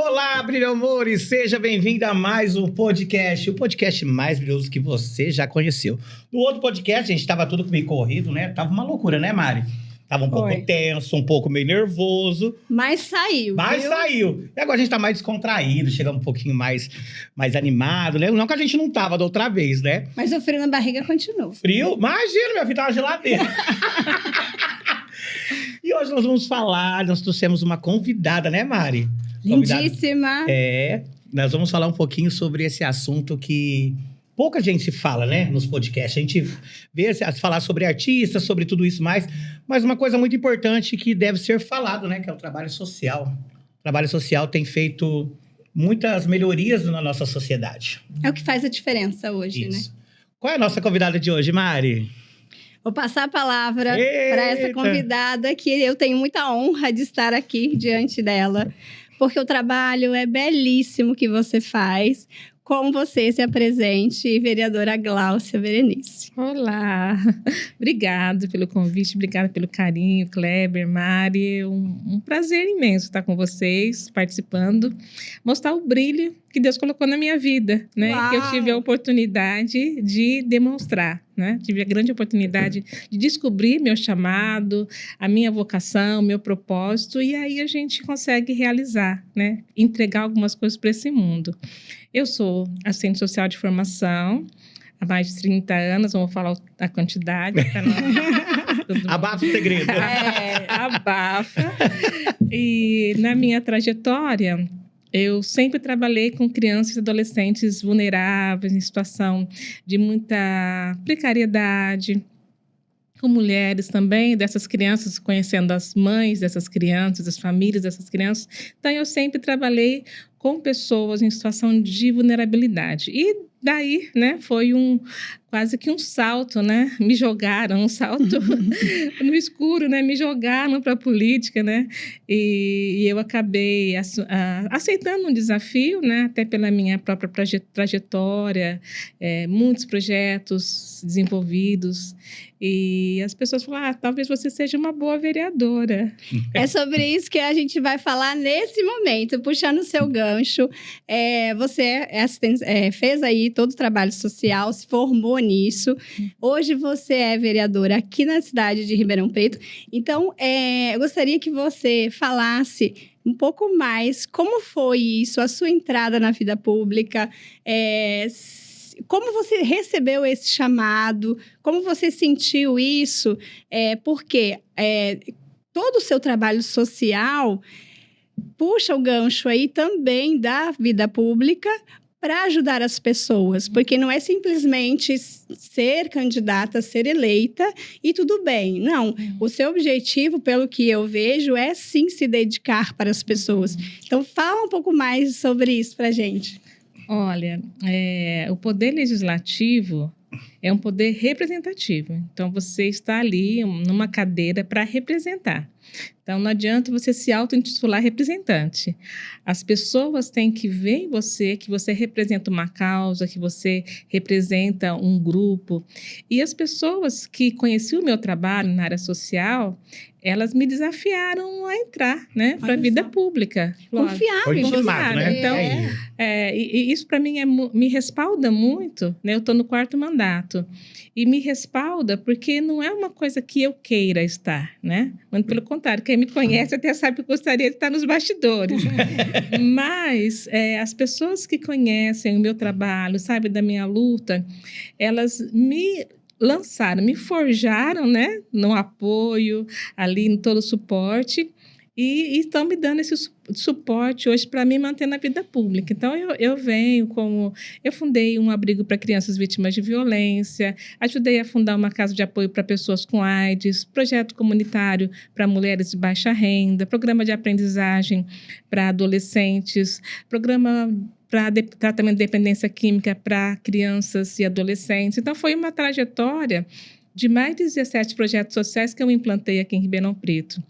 Olá, brilho amores, seja bem-vindo a mais um podcast, o podcast mais brilhoso que você já conheceu. No outro podcast, a gente estava tudo meio corrido, né? Tava uma loucura, né, Mari? Tava um pouco tenso, um pouco meio nervoso. Mas saiu, viu? Saiu. E agora a gente tá mais descontraído, chegando um pouquinho mais animado, né? Não que a gente não tava da outra vez, né? Mas o frio na barriga continua. Frio? Imagina, minha filha, tava geladeira. E hoje nós trouxemos uma convidada, né, Mari? Lindíssima. Nós vamos falar um pouquinho sobre esse assunto que pouca gente fala, né, nos podcasts. A gente vê falar sobre artistas, sobre tudo isso mais, mas uma coisa muito importante que deve ser falado, né, que é o trabalho social. O trabalho social tem feito muitas melhorias na nossa sociedade. É o que faz a diferença hoje, Isso. né? Qual é a nossa convidada de hoje, Mari? Vou passar a palavra para essa convidada, que eu tenho muita honra de estar aqui diante dela, porque o trabalho é belíssimo que você faz. Com você se apresente, vereadora Gláucia Berenice. Olá, obrigado pelo convite, obrigada pelo carinho, Kleber, Mari, um prazer imenso estar com vocês, participando, mostrar o brilho que Deus colocou na minha vida, né? Uau! Que eu tive a oportunidade de demonstrar, né? Tive a grande oportunidade de descobrir meu chamado, a minha vocação, meu propósito, e aí a gente consegue realizar, né? Entregar algumas coisas para esse mundo. Eu sou assistente social de formação há mais de 30 anos, não vou falar a quantidade. Abafa o segredo. Abafa. E na minha trajetória, eu sempre trabalhei com crianças e adolescentes vulneráveis, em situação de muita precariedade, com mulheres também, dessas crianças, conhecendo as mães dessas crianças, as famílias dessas crianças. Então, eu sempre trabalhei com pessoas em situação de vulnerabilidade. E daí, né, foi quase que um salto, né? Me jogaram, um salto no escuro, né? Me jogaram para a política, né? E eu acabei aceitando um desafio, né? Até pela minha própria trajetória, muitos projetos desenvolvidos. E as pessoas falaram, talvez você seja uma boa vereadora. É sobre isso que a gente vai falar nesse momento, puxando o seu gancho. Você fez aí todo o trabalho social, se formou nisso. Hoje você é vereadora aqui na cidade de Ribeirão Preto. Então, eu gostaria que você falasse um pouco mais como foi isso, a sua entrada na vida pública, como você recebeu esse chamado, como você sentiu isso, porque todo o seu trabalho social puxa o gancho aí também da vida pública para ajudar as pessoas, porque não é simplesmente ser candidata, ser eleita e tudo bem. Não, o seu objetivo, pelo que eu vejo, é sim se dedicar para as pessoas. Então, fala um pouco mais sobre isso para a gente. Olha, o poder legislativo é um poder representativo. Então, você está ali numa cadeira para representar. Então, não adianta você se auto-intitular representante. As pessoas têm que ver em você que você representa uma causa, que você representa um grupo. E as pessoas que conheciam o meu trabalho na área social, elas me desafiaram a entrar, né, para a vida pública. Confiaram em você, né? Então, e isso para mim me respalda muito, né? Eu estou no 4º mandato. E me respalda porque não é uma coisa que eu queira estar, né? Mas, pelo contrário, quem me conhece até sabe que eu gostaria de estar nos bastidores. Mas as pessoas que conhecem o meu trabalho, sabem da minha luta, elas me lançaram, me forjaram, né, no apoio, ali em todo o suporte, e estão me dando esse suporte hoje para me manter na vida pública. Então, eu fundei um abrigo para crianças vítimas de violência, ajudei a fundar uma casa de apoio para pessoas com AIDS, projeto comunitário para mulheres de baixa renda, programa de aprendizagem para adolescentes, programa para tratamento de dependência química para crianças e adolescentes. Então, foi uma trajetória de mais de 17 projetos sociais que eu implantei aqui em Ribeirão Preto.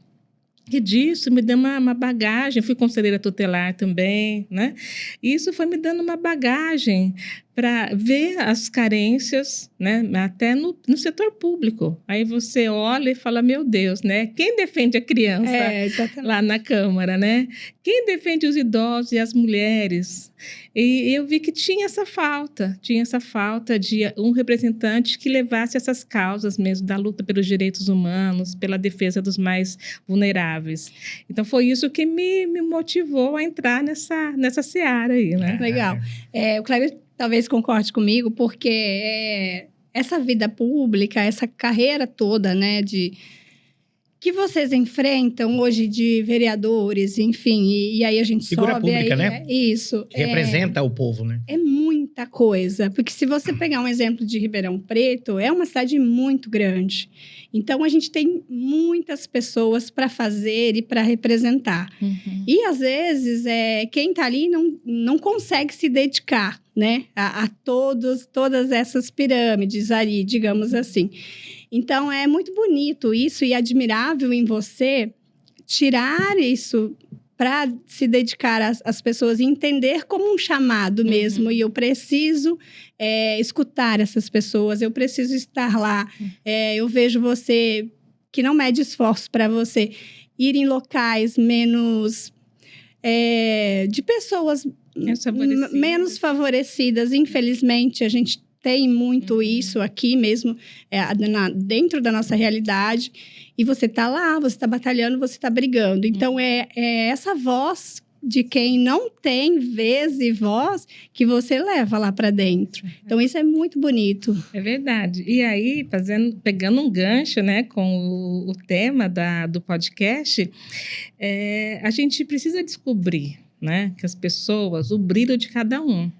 E disso me deu uma bagagem, fui conselheira tutelar também, né? E isso foi me dando uma bagagem para ver as carências, né, até no setor público. Aí você olha e fala, meu Deus, né? Quem defende a criança Exatamente. lá na Câmara, né? Quem defende os idosos e as mulheres? E eu vi que tinha essa falta de um representante que levasse essas causas mesmo da luta pelos direitos humanos, pela defesa dos mais vulneráveis. Então, foi isso que me motivou a entrar nessa seara aí, né? Legal. O Cléber talvez concorde comigo, porque essa vida pública, essa carreira toda, né, que vocês enfrentam hoje de vereadores, enfim, e aí a gente Figura sobe pública, aí, né? Isso. Representa o povo, né? É muita coisa, porque se você pegar um exemplo de Ribeirão Preto, é uma cidade muito grande. Então, a gente tem muitas pessoas para fazer e para representar. Uhum. E, às vezes, quem está ali não consegue se dedicar, né, a todas essas pirâmides ali, digamos assim. Então, é muito bonito isso e admirável em você tirar isso para se dedicar às pessoas e entender como um chamado mesmo. E eu preciso escutar essas pessoas, eu preciso estar lá. Eu vejo você, que não mede esforço para você ir em locais menos... de pessoas menos favorecidas. Infelizmente, a gente tem muito isso aqui mesmo, dentro da nossa realidade. E você está lá, você está batalhando, você está brigando. Então, é essa voz de quem não tem vez e voz que você leva lá para dentro. Então, isso é muito bonito. É verdade. E aí, pegando um gancho, né, com o tema do podcast, a gente precisa descobrir, né, que as pessoas, o brilho de cada um.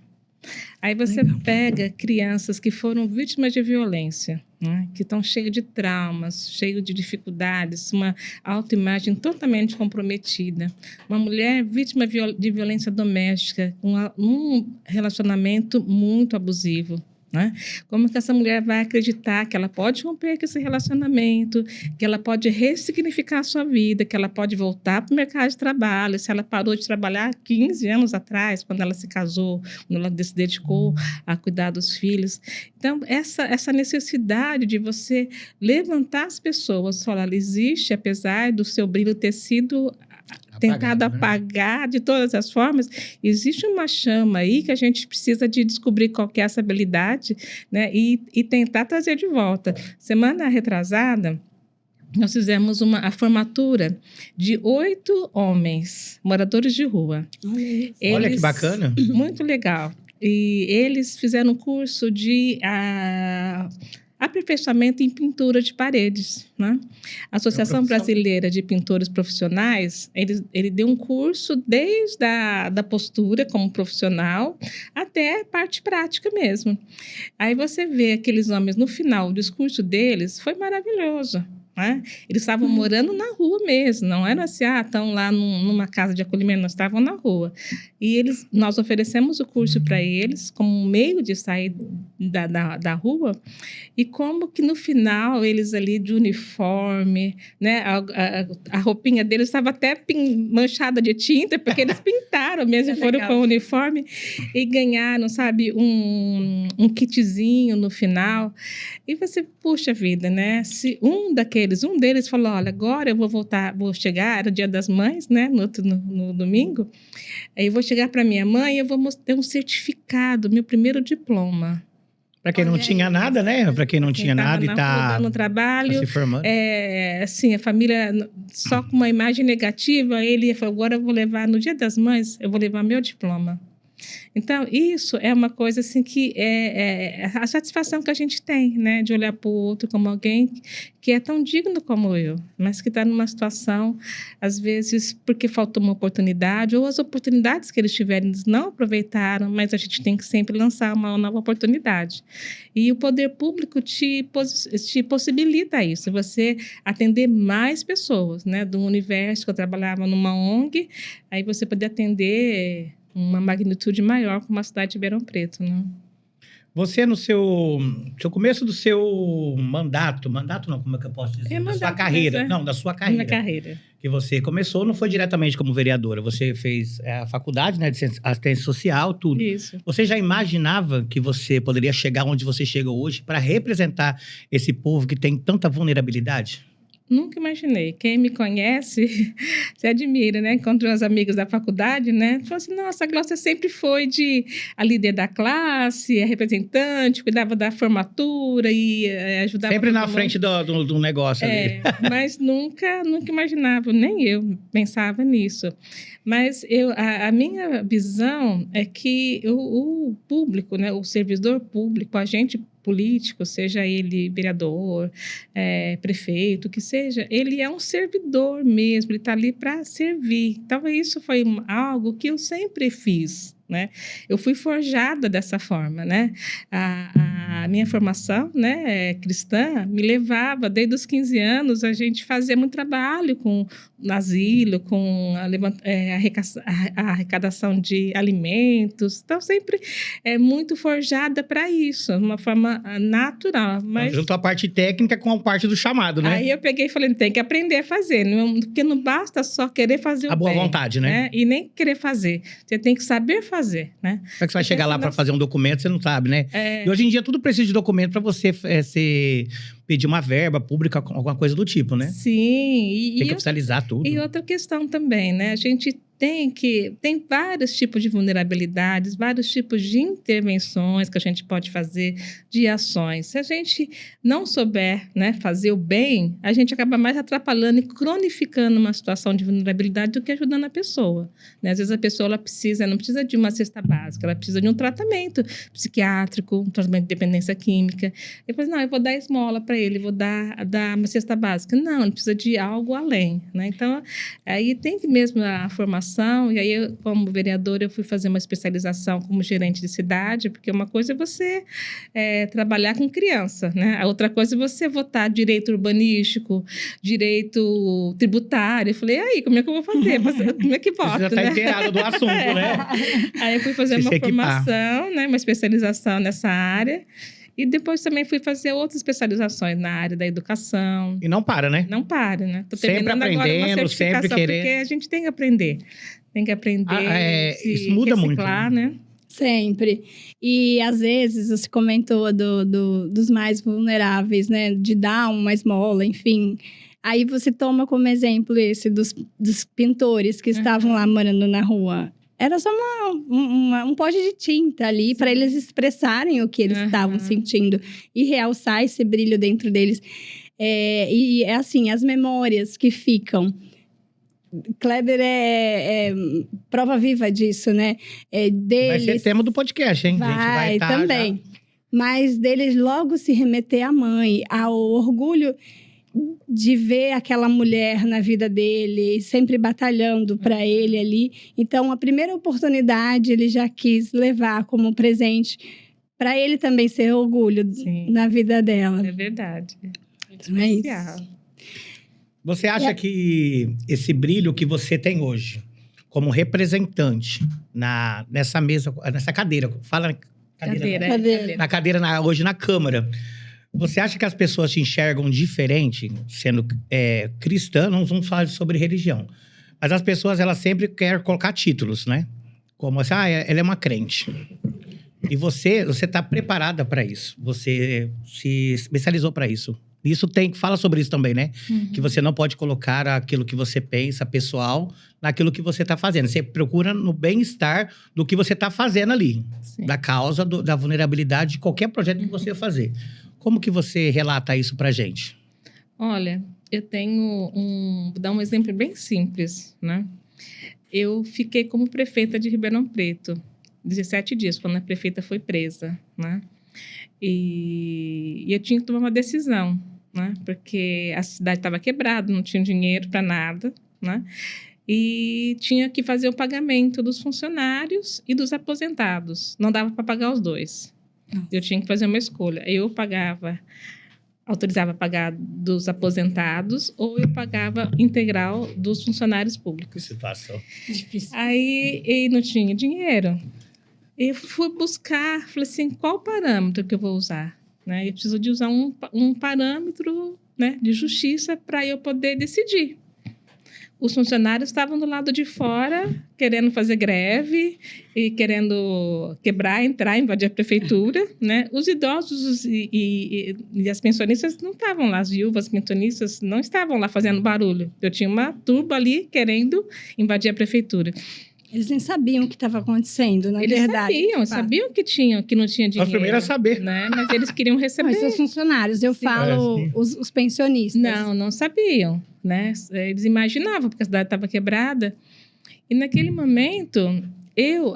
Aí você pega crianças que foram vítimas de violência, né, que estão cheias de traumas, cheias de dificuldades, uma autoimagem totalmente comprometida. Uma mulher vítima de violência doméstica, um relacionamento muito abusivo. Né? Como que essa mulher vai acreditar que ela pode romper com esse relacionamento, que ela pode ressignificar a sua vida, que ela pode voltar para o mercado de trabalho, se ela parou de trabalhar 15 anos atrás, quando ela se casou, quando ela se dedicou a cuidar dos filhos. Então, essa necessidade de você levantar as pessoas, olha, ela existe, apesar do seu brilho ter sido tentado apagar de todas as formas, existe uma chama aí que a gente precisa de descobrir qual que é essa habilidade, né, e tentar trazer de volta. Semana retrasada, nós fizemos a formatura de 8 homens, moradores de rua. Olha que bacana. Muito legal. E eles fizeram um curso de aperfeiçoamento em pintura de paredes, né? A Associação Brasileira de Pintores Profissionais, ele deu um curso desde da postura como profissional até a parte prática mesmo. Aí você vê aqueles homens no final, o discurso deles foi maravilhoso. Né? Eles estavam morando na rua mesmo, não era assim, estão lá numa casa de acolhimento, nós estavam na rua. E nós oferecemos o curso para eles como um meio de sair da rua, e como que no final eles ali de uniforme, né? A roupinha deles estava até manchada de tinta, porque eles pintaram mesmo e foram com o uniforme e ganharam, sabe, um kitzinho no final. E você, puxa vida, né? Se um deles falou, olha, agora eu vou chegar, era o Dia das Mães, né, no domingo, aí eu vou chegar para minha mãe e eu vou ter um certificado, meu primeiro diploma. Para quem não tinha nada, né? Para quem não tinha nada e está no trabalho, se formando. Assim, a família só com uma imagem negativa, ele falou, agora eu vou levar, no Dia das Mães, eu vou levar meu diploma. Então, isso é uma coisa assim que é a satisfação que a gente tem, né? De olhar para o outro como alguém que é tão digno como eu, mas que está numa situação, às vezes, porque faltou uma oportunidade, ou as oportunidades que eles tiveram, eles não aproveitaram, mas a gente tem que sempre lançar uma nova oportunidade. E o poder público te possibilita isso, você atender mais pessoas, né? Do universo que eu trabalhava numa ONG, aí você poder atender uma magnitude maior como a cidade de Ribeirão Preto, né? Você, no seu começo do seu mandato não, como é que eu posso dizer? Da sua carreira. Não, da sua carreira. Minha carreira. Que você começou, não foi diretamente como vereadora. Você fez a faculdade, né, de assistência social, tudo. Isso. Você já imaginava que você poderia chegar onde você chega hoje para representar esse povo que tem tanta vulnerabilidade? Nunca imaginei. Quem me conhece se admira, né? Encontrou as amigas da faculdade, né? Falou assim, nossa, a Glaucia sempre foi a líder da classe, a representante, cuidava da formatura e ajudava... Sempre na frente do negócio ali. Mas nunca imaginava, nem eu pensava nisso. Mas a minha visão é que o público, né? O servidor público, a gente político, seja ele vereador, prefeito, que seja, ele é um servidor mesmo, ele está ali para servir. Talvez isso foi algo que eu sempre fiz, né? Eu fui forjada dessa forma, né? A minha formação, né, cristã me levava, desde os 15 anos, a gente fazia muito trabalho com o asilo, com a arrecadação de alimentos. Então, sempre muito forjada para isso, de uma forma natural. Mas junto a parte técnica com a parte do chamado, né? Aí eu peguei e falei, tem que aprender a fazer, porque não basta só querer fazer o bem. A boa vontade, né? E nem querer fazer. Você tem que saber fazer, né? Como é que você vai chegar lá para fazer um documento, você não sabe, né? E hoje em dia tudo precisa de documento para você pedir uma verba pública, alguma coisa do tipo, né? Sim. Tem que oficializar tudo. E outra questão também, né? A gente tem vários tipos de vulnerabilidades, vários tipos de intervenções que a gente pode fazer, de ações. Se a gente não souber, né, fazer o bem, a gente acaba mais atrapalhando e cronificando uma situação de vulnerabilidade do que ajudando a pessoa, né? Às vezes a pessoa não precisa de uma cesta básica, ela precisa de um tratamento psiquiátrico, um tratamento de dependência química. Depois, não, eu vou dar esmola para ele, vou dar uma cesta básica. Não, ele precisa de algo além, né? Então, aí tem que mesmo a formação. E aí, eu, como vereadora, eu fui fazer uma especialização como gerente de cidade, porque uma coisa é você trabalhar com criança, né? A outra coisa é você votar direito urbanístico, direito tributário. Eu falei, aí, como é que eu vou fazer? Como é que voto? Você já está inteirado do assunto, né? Aí eu fui fazer uma formação, né? Uma especialização nessa área. E depois também fui fazer outras especializações na área da educação. E não para, né? Não para, né? Tô sempre aprendendo, sempre querendo. Porque a gente tem que aprender. Tem que aprender. Isso muda muito. Né? Sempre. E, às vezes, você comentou dos mais vulneráveis, né? De dar uma esmola, enfim. Aí você toma como exemplo esse dos pintores que estavam lá morando na rua. Era só um pote de tinta ali para eles expressarem o que eles estavam sentindo e realçar esse brilho dentro deles. E é assim, as memórias que ficam. Kleber é prova viva disso, né? Vai ser tema do podcast, hein? Vai também. Mas deles logo se remeter à mãe, ao orgulho de ver aquela mulher na vida dele, sempre batalhando para ele ali. Então, a primeira oportunidade ele já quis levar como presente para ele também ser orgulho na vida dela. É verdade. Então, é isso. Você acha que esse brilho que você tem hoje, como representante nessa mesa, nessa cadeira, fala cadeira. Na cadeira hoje na Câmara, você acha que as pessoas te enxergam diferente, sendo cristã? Não vamos falar sobre religião. Mas as pessoas, elas sempre querem colocar títulos, né? Como assim, ela é uma crente. E você está preparada para isso. Você se especializou para isso. Isso fala sobre isso também, né? Uhum. Que você não pode colocar aquilo que você pensa, pessoal, naquilo que você está fazendo. Você procura no bem-estar do que você está fazendo ali. Sim. Da causa, da vulnerabilidade de qualquer projeto que você fazer. Como que você relata isso pra gente? Olha, eu tenho vou dar um exemplo bem simples, né? Eu fiquei como prefeita de Ribeirão Preto 17 dias, quando a prefeita foi presa, né? E eu tinha que tomar uma decisão, né? Porque a cidade estava quebrada, não tinha dinheiro para nada, né? E tinha que fazer o pagamento dos funcionários e dos aposentados. Não dava para pagar os dois. Eu tinha que fazer uma escolha. Eu autorizava pagar dos aposentados ou eu pagava integral dos funcionários públicos. Que situação. Difícil. Aí não tinha dinheiro. E fui buscar, falei assim, qual parâmetro que eu vou usar? Né? Eu preciso de usar um parâmetro, né, de justiça para eu poder decidir. Os funcionários estavam do lado de fora, querendo fazer greve e querendo quebrar, entrar, invadir a prefeitura, né? Os idosos e as pensionistas não estavam lá, as viúvas pensionistas não estavam lá fazendo barulho. Eu tinha uma turba ali querendo invadir a prefeitura. Eles nem sabiam o que estava acontecendo, na Eles verdade. sabiam que não tinha dinheiro. Os primeiros a saber. Né? Mas eles queriam receber. Mas os funcionários, eu falo sim. os pensionistas. Não sabiam, né? Eles imaginavam, porque a cidade estava quebrada. E naquele momento,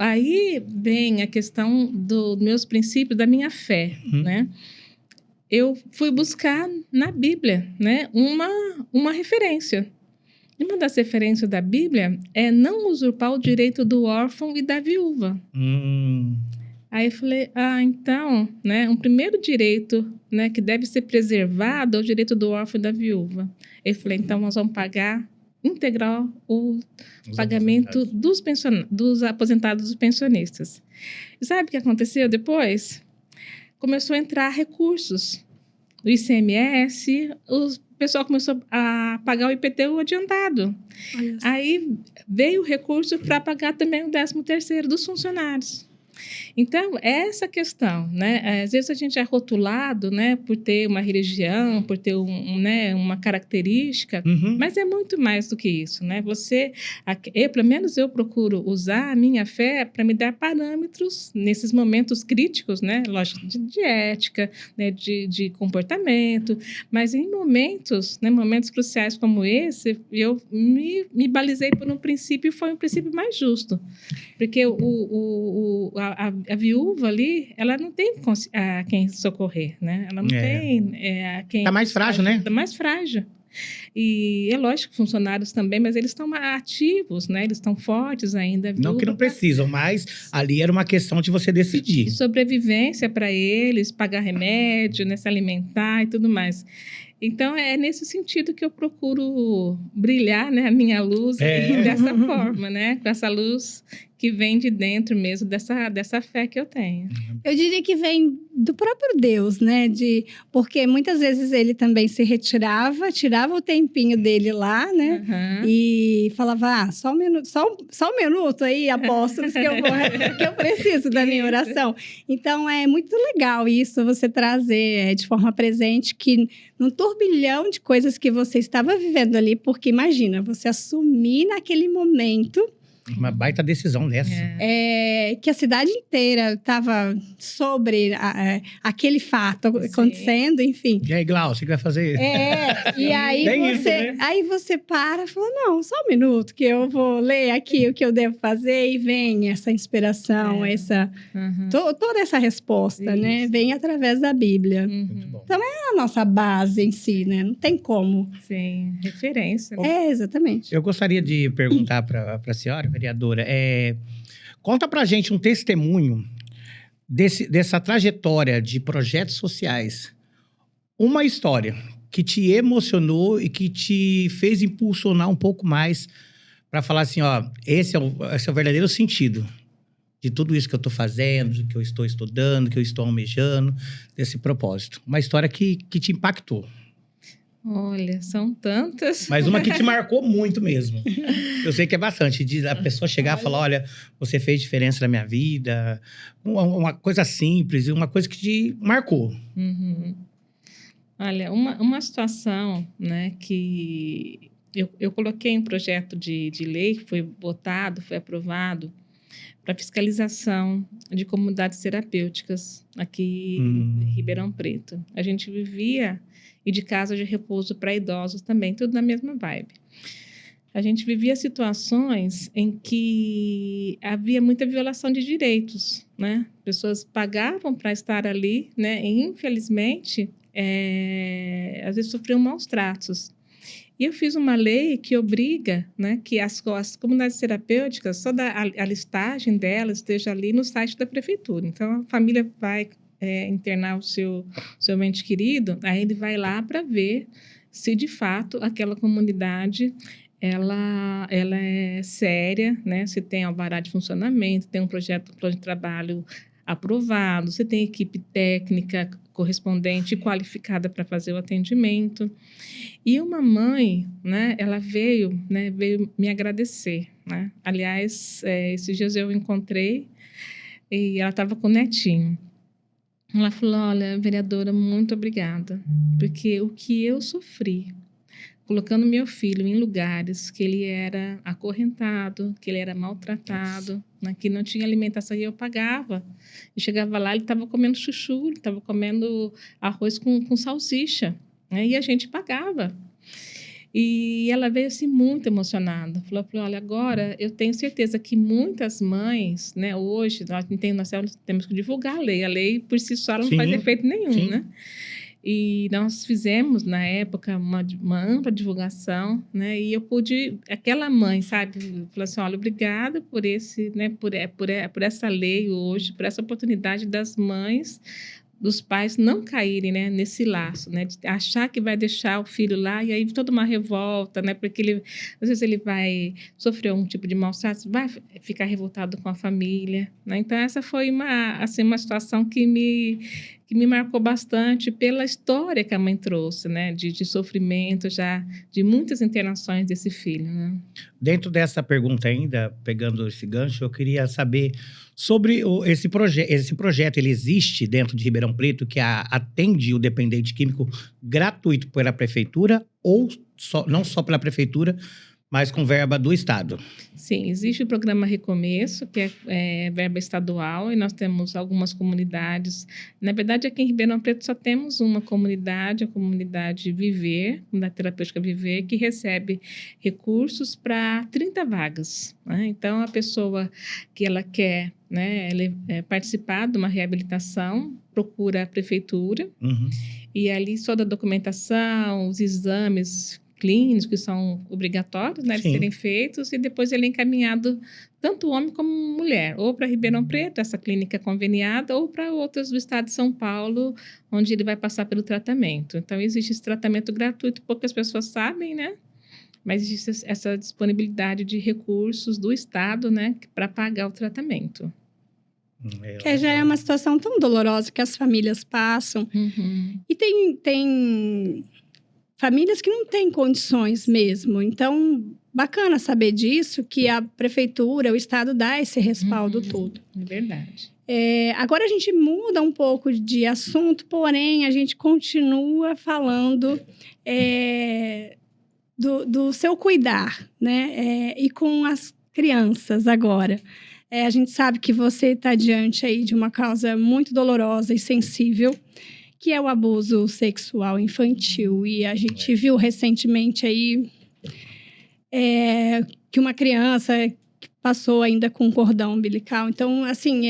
aí vem a questão dos meus princípios, da minha fé, né? Eu fui buscar na Bíblia, né, uma referência. E uma das referências da Bíblia é não usurpar o direito do órfão e da viúva. Aí eu falei, então, né, um primeiro direito, né, que deve ser preservado é o direito do órfão e da viúva. Eu falei, então nós vamos pagar integral o pagamento dos aposentados dos pensionistas. E sabe o que aconteceu depois? Começou a entrar recursos. O ICMS, o pessoal começou a pagar o IPTU adiantado. Aí veio o recurso para pagar também o 13º dos funcionários. Então, essa questão, né? Às vezes a gente é rotulado, né, por ter uma religião, por ter né, uma característica, mas é muito mais do que isso, né? Pelo menos eu procuro usar a minha fé para me dar parâmetros nesses momentos críticos, né? Lógico, de ética, né, de comportamento, mas em momentos, né, momentos cruciais como esse, eu me balizei por um princípio e foi um princípio mais justo, porque a viúva ali, ela não tem a quem socorrer, né? Ela não tem a quem... Tá mais frágil, né? Tá mais frágil. E é lógico, funcionários também, mas eles estão ativos, né? Eles estão fortes ainda. Não que não precisam, mas ali era uma questão de você decidir. De sobrevivência para eles, pagar remédio, né? Se alimentar e tudo mais. Então, é nesse sentido que eu procuro brilhar, né, a minha luz dessa forma, né? Com essa luz que vem de dentro mesmo, dessa fé que eu tenho. Eu diria que vem do próprio Deus, né? Porque muitas vezes ele também se retirava, tirava o tempinho dele lá, né? E falava, só um minuto aí, apóstolos, que eu preciso da minha oração. Então, é muito legal isso, você trazer de forma presente que num turbilhão de coisas que você estava vivendo ali, porque imagina, você assumir naquele momento... Uma baita decisão dessa. Que a cidade inteira estava sobre aquele fato acontecendo, enfim. E aí, Glaucio, o que vai fazer? E aí você para e fala, não, só um minuto que eu vou ler aqui o que eu devo fazer, e vem essa inspiração, toda essa resposta, né? Vem através da Bíblia. Muito bom. Então, é a nossa base em si, né? Não tem como. Sim, referência. Exatamente. Eu gostaria de perguntar para a senhora, vereadora, conta pra gente um testemunho dessa trajetória de projetos sociais. Uma história que te emocionou e que te fez impulsionar um pouco mais para falar assim, ó, esse é o verdadeiro sentido de tudo isso que eu estou fazendo, que eu estou estudando, que eu estou almejando, desse propósito. Uma história que te impactou. Olha, são tantas. Mas uma que te marcou muito mesmo. Eu sei que é bastante. De a pessoa chegar e falar, olha, você fez diferença na minha vida. Uma coisa simples, uma coisa que te marcou. Olha, uma situação, né, que eu coloquei um projeto de lei que foi votado, foi aprovado, para fiscalização de comunidades terapêuticas aqui em Ribeirão Preto. A gente vivia... e de casa de repouso para idosos também, tudo na mesma vibe. A gente vivia situações em que havia muita violação de direitos, né? Pessoas pagavam para estar ali, né? E, infelizmente, às vezes sofriam maus tratos. E eu fiz uma lei que obriga, né, que as comunidades terapêuticas, só a listagem delas esteja ali no site da prefeitura. Então, a família vai... internar o seu ente querido, aí ele vai lá para ver se de fato aquela comunidade ela é séria, né? Você tem alvará de funcionamento, tem um plano de trabalho aprovado, você tem equipe técnica correspondente e qualificada para fazer o atendimento. E uma mãe, né? Ela veio me agradecer, né? Aliás, esses dias eu encontrei e ela estava com o netinho. Ela falou: olha, vereadora, muito obrigada, porque o que eu sofri colocando meu filho em lugares que ele era acorrentado, que ele era maltratado, né, que não tinha alimentação e eu pagava. E chegava lá, ele estava comendo chuchu, ele estava comendo arroz com salsicha, né, e a gente pagava. E ela veio assim muito emocionada. Falou: olha, agora eu tenho certeza que muitas mães, né, hoje nós temos que divulgar a lei. A lei por si só não faz efeito nenhum, né? E nós fizemos, na época, uma ampla divulgação, né? E eu pude... Aquela mãe, sabe? Falou assim: olha, obrigada por esse, né? Por essa lei hoje, por essa oportunidade das mães, dos pais não caírem, né, nesse laço, né? De achar que vai deixar o filho lá e aí toda uma revolta, né? Porque às vezes ele vai sofrer um tipo de mal-trato, vai ficar revoltado com a família, né? Então, essa foi uma situação que me marcou bastante pela história que a mãe trouxe, né? De sofrimento já, de muitas internações desse filho, né? Dentro dessa pergunta ainda, pegando esse gancho, eu queria saber sobre esse projeto. Ele existe dentro de Ribeirão Preto, que atende o dependente químico gratuito pela prefeitura ou não só pela prefeitura, mas com verba do Estado? Sim, existe o programa Recomeço, que é verba estadual, e nós temos algumas comunidades. Na verdade, aqui em Ribeirão Preto só temos uma comunidade, a comunidade Viver, da Terapêutica Viver, que recebe recursos para 30 vagas, né? Então, a pessoa que ela quer, né, participar de uma reabilitação, procura a prefeitura, e ali toda a documentação, os exames clínicos que são obrigatórios, né, de serem feitos, e depois ele é encaminhado, tanto homem como mulher, ou para Ribeirão Preto, essa clínica conveniada, ou para outras do estado de São Paulo, onde ele vai passar pelo tratamento. Então, existe esse tratamento gratuito, poucas pessoas sabem, né? Mas existe essa disponibilidade de recursos do estado, né, para pagar o tratamento. Que já é uma situação tão dolorosa que as famílias passam. E tem famílias que não têm condições mesmo. Então, bacana saber disso, que a prefeitura, o estado dá esse respaldo todo. É verdade. Agora a gente muda um pouco de assunto, porém a gente continua falando do seu cuidar, né? E com as crianças agora. A gente sabe que você está diante aí de uma causa muito dolorosa e sensível, que é o abuso sexual infantil. E a gente viu recentemente aí que uma criança passou ainda com cordão umbilical. Então, assim,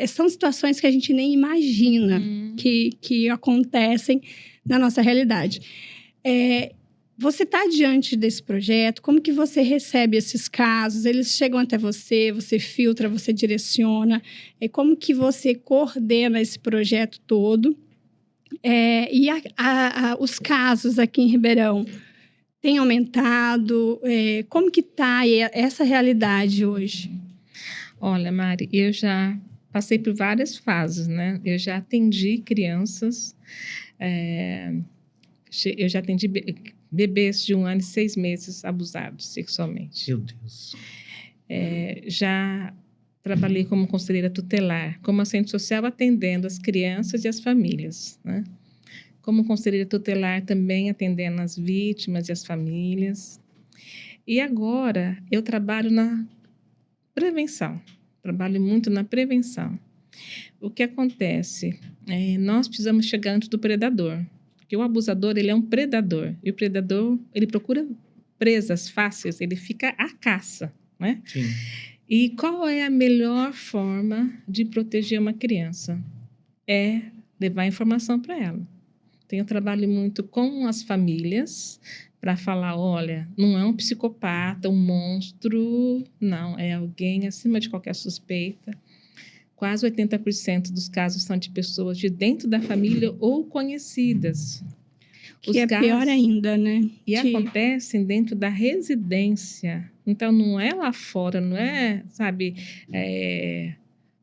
são situações que a gente nem imagina que acontecem na nossa realidade. Você está diante desse projeto, como que você recebe esses casos? Eles chegam até você, você filtra, você direciona. Como que você coordena esse projeto todo? E os casos aqui em Ribeirão têm aumentado? Como que está essa realidade hoje? Olha, Mari, eu já passei por várias fases, né? Eu já atendi crianças, eu já atendi bebês de 1 ano e 6 meses abusados sexualmente. Meu Deus. Já trabalhei como conselheira tutelar, como assistente social, atendendo as crianças e as famílias, né? Como conselheira tutelar também atendendo as vítimas e as famílias. E agora eu trabalho na prevenção, trabalho muito na prevenção. O que acontece? Nós precisamos chegar antes do predador, porque o abusador, ele é um predador, e o predador, ele procura presas fáceis, ele fica à caça, né? Sim. E qual é a melhor forma de proteger uma criança? É levar informação para ela. Então, eu trabalho muito com as famílias para falar: olha, não é um psicopata, um monstro, não, é alguém acima de qualquer suspeita. Quase 80% dos casos são de pessoas de dentro da família ou conhecidas. Que é pior ainda, né? E acontecem dentro da residência. Então, não é lá fora, não é, sabe,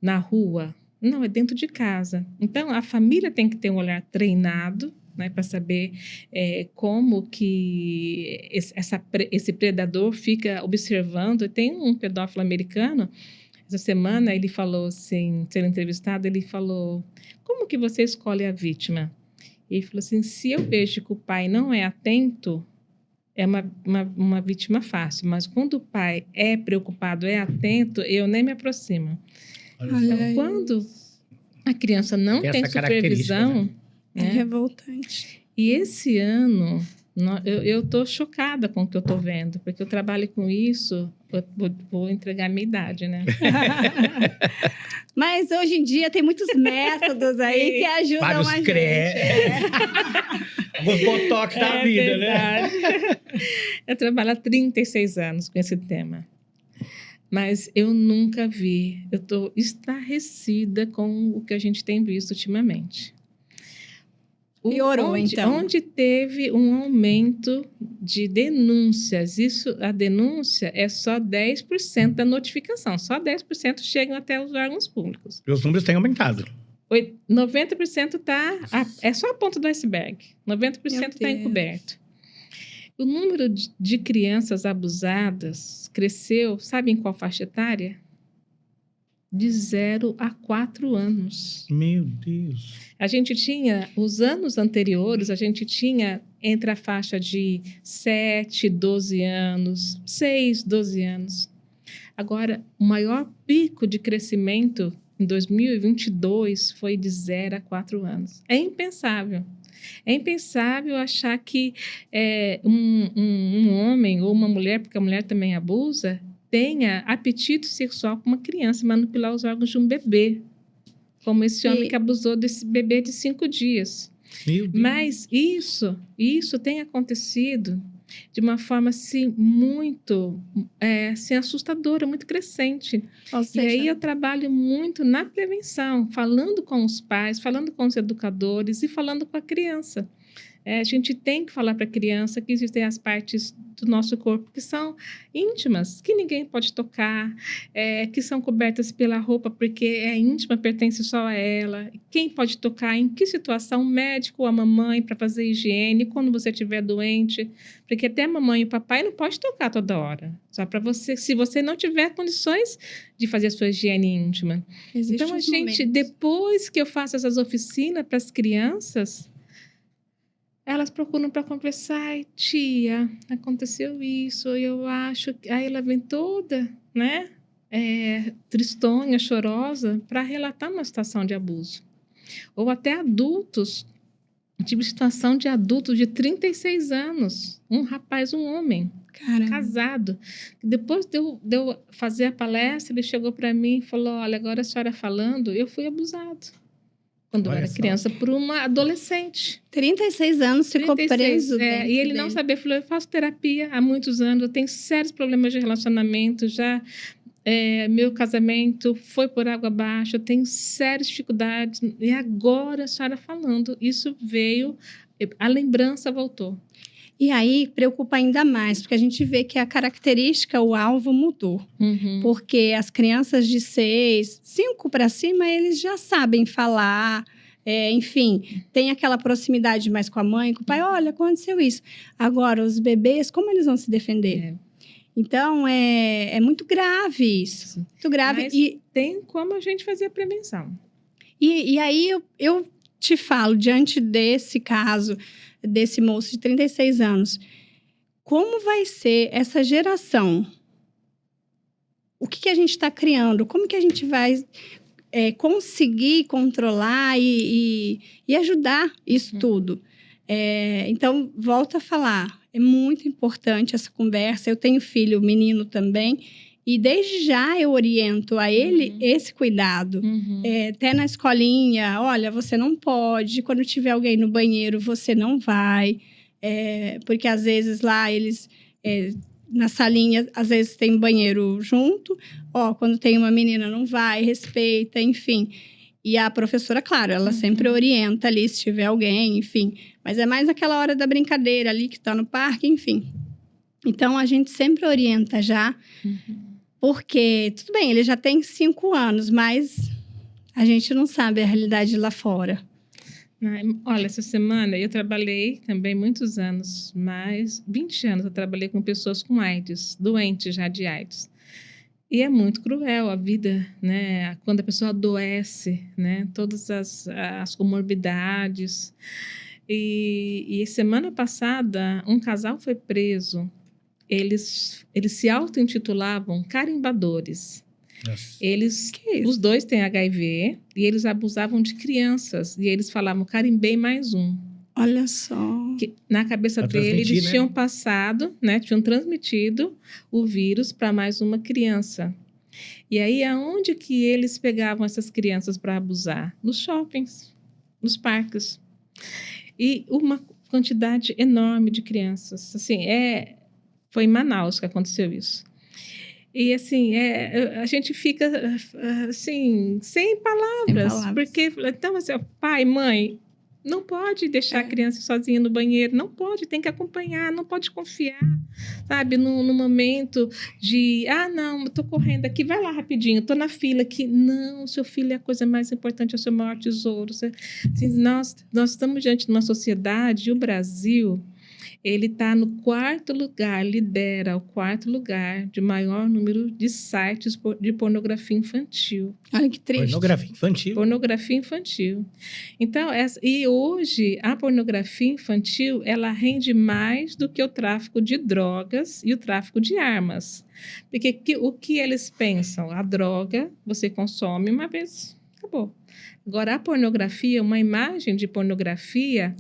na rua. Não, é dentro de casa. Então, a família tem que ter um olhar treinado, né, para saber como que esse predador fica observando. Tem um pedófilo americano, essa semana, ele falou assim, sendo entrevistado, ele falou, como que você escolhe a vítima? Ele falou assim, se eu vejo que o pai não é atento, é uma vítima fácil, mas quando o pai é preocupado, é atento, eu nem me aproximo. Então, quando a criança não tem supervisão... É revoltante. E esse ano, eu estou chocada com o que eu estou vendo, porque eu trabalho com isso, vou entregar a minha idade, né? Mas hoje em dia tem muitos métodos aí que ajudam a gente. Os botox da vida, verdade. Né? Eu trabalho há 36 anos com esse tema. Mas eu nunca vi, eu estou estarrecida com o que a gente tem visto ultimamente. Piorou, então. Onde teve um aumento de denúncias. A denúncia é só 10% da notificação. Só 10% chegam até os órgãos públicos. E os números têm aumentado. 90% é só a ponta do iceberg. 90% está encoberto. O número de crianças abusadas cresceu, sabe em qual faixa etária? De 0 a 4 anos. Meu Deus. A gente tinha, os anos anteriores, a gente tinha entre a faixa de 7, 12 anos, 6, 12 anos. Agora, o maior pico de crescimento em 2022 foi de 0 a 4 anos. É impensável. É impensável achar que um homem ou uma mulher, porque a mulher também abusa, tenha apetite sexual com uma criança, manipular os órgãos de um bebê, como esse homem que abusou desse bebê de 5 dias. Meu Deus. Mas isso tem acontecido de uma forma assim, muito assim, assustadora, muito crescente. Ou seja, e aí eu trabalho muito na prevenção, falando com os pais, falando com os educadores e falando com a criança. A gente tem que falar para a criança que existem as partes do nosso corpo que são íntimas, que ninguém pode tocar, que são cobertas pela roupa porque é íntima, pertence só a ela. Quem pode tocar, em que situação, o médico ou a mamãe para fazer higiene, quando você estiver doente, porque até a mamãe e o papai não pode tocar toda hora, só para você, se você não tiver condições de fazer a sua higiene íntima. Então, a gente, depois que eu faço essas oficinas para as crianças, elas procuram para conversar. Ai, tia, aconteceu isso, eu acho que... Aí ela vem toda, né, tristonha, chorosa, para relatar uma situação de abuso. Ou até adultos, tive situação de adultos de 36 anos, um rapaz, um homem, casado. Depois de eu fazer a palestra, ele chegou para mim e falou, olha, agora a senhora falando, eu fui abusado. Quando eu era criança, por uma adolescente. 36 anos, ficou preso. E ele não sabia, falou, eu faço terapia há muitos anos, eu tenho sérios problemas de relacionamento, já meu casamento foi por água abaixo, eu tenho sérias dificuldades, e agora a senhora falando, isso veio, a lembrança voltou. E aí, preocupa ainda mais, porque a gente vê que a característica, o alvo mudou. Uhum. Porque as crianças de 6, 5 para cima, eles já sabem falar, enfim, tem aquela proximidade mais com a mãe, com o pai. Olha, aconteceu isso. Agora, os bebês, como eles vão se defender? Então, é muito grave isso. Muito grave. Mas tem como a gente fazer a prevenção. E aí, eu te falo, diante desse caso, desse moço de 36 anos, como vai ser essa geração? O que a gente está criando? Como que a gente vai conseguir controlar e ajudar isso tudo? Então, volto a falar, é muito importante essa conversa. Eu tenho filho, menino também, e desde já eu oriento a ele esse cuidado. Até na escolinha, olha, você não pode, quando tiver alguém no banheiro, você não vai. Porque às vezes lá eles, na salinha, às vezes tem banheiro junto. Quando tem uma menina, não vai, respeita, enfim. E a professora, claro, ela sempre orienta ali se tiver alguém, enfim. Mas é mais aquela hora da brincadeira ali, que está no parque, enfim. Então, a gente sempre orienta já, porque, tudo bem, ele já tem 5 anos, mas a gente não sabe a realidade lá fora. Olha, essa semana eu trabalhei também muitos anos, mais 20 anos eu trabalhei com pessoas com AIDS, doentes já de AIDS. E é muito cruel a vida, né? Quando a pessoa adoece, né? Todas as comorbidades. E semana passada, um casal foi preso. Eles se auto-intitulavam carimbadores. Nossa. Os dois têm HIV e eles abusavam de crianças. E eles falavam, carimbei mais um. Olha só. Que, na cabeça deles, eles tinham passado, né? Tinham transmitido o vírus para mais uma criança. E aí, aonde que eles pegavam essas crianças para abusar? Nos shoppings, nos parques. E uma quantidade enorme de crianças. Assim, foi em Manaus que aconteceu isso. E, assim, a gente fica, assim, sem palavras. Porque, então, assim, pai, mãe, não pode deixar a criança sozinha no banheiro. Não pode, tem que acompanhar, não pode confiar, sabe? No momento de, não, eu tô correndo aqui, vai lá rapidinho, tô na fila aqui. Não, seu filho é a coisa mais importante, é o seu maior tesouro. Assim, nós estamos diante de uma sociedade, e o Brasil... Ele está no 4º lugar, lidera o 4º lugar de maior número de sites de pornografia infantil. Olha que triste. Pornografia infantil. Pornografia infantil. Então, e hoje, a pornografia infantil, ela rende mais do que o tráfico de drogas e o tráfico de armas. Porque o que eles pensam? A droga, você consome uma vez, acabou. Agora, a pornografia, uma imagem de pornografia,